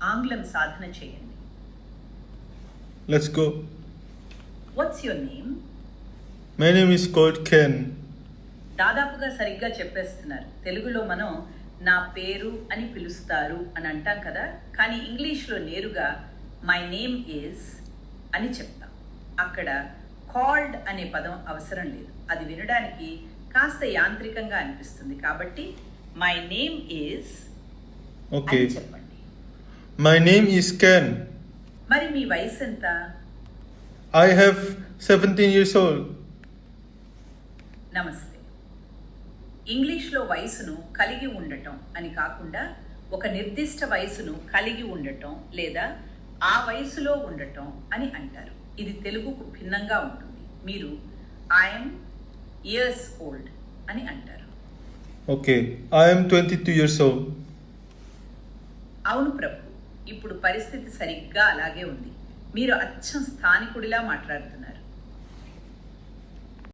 ఆంగ్లం సాధన చేయండి. Let's go. What's your name? My name is called Ken. దాదాపుగా సరిగ్గా చెప్పేస్తున్నారు. తెలుగులో మనం నా పేరు అని పిలుస్తారు అని అంటాం కదా, కానీ ఇంగ్లీష్లో నేరుగా మై నేమ్ ఈజ్ అని చెప్తాం. అక్కడ కాల్డ్ అనే పదం అవసరం లేదు. అది వినడానికి కాస్త యాంత్రికంగా అనిపిస్తుంది. కాబట్టి మై నేమ్ ఈజ్ Okay. అని చెప్పండి. My name is Ken. మరి మీ వయసు ఎంత? I have 17 years old. నమస్తే. ఇంగ్లీష్లో వయసును కలిగి ఉండటం అని కాకుండా ఒక నిర్దిష్ట వయసును కలిగి ఉండటం లేదా ఆ వయసులో ఉండటం అని అంటారు. ఇది తెలుగుకు భిన్నంగా ఉంటుంది. మీరు ఐఎమ్ ఇయర్స్ ఓల్డ్ అని అంటారు. Okay. I am 22 years old. అవును ప్రభు, ఇప్పుడు పరిస్థితి సరిగ్గా అలాగే ఉంది. మీరు అచ్చం స్థానికుడిలా మాట్లాడుతున్నారు.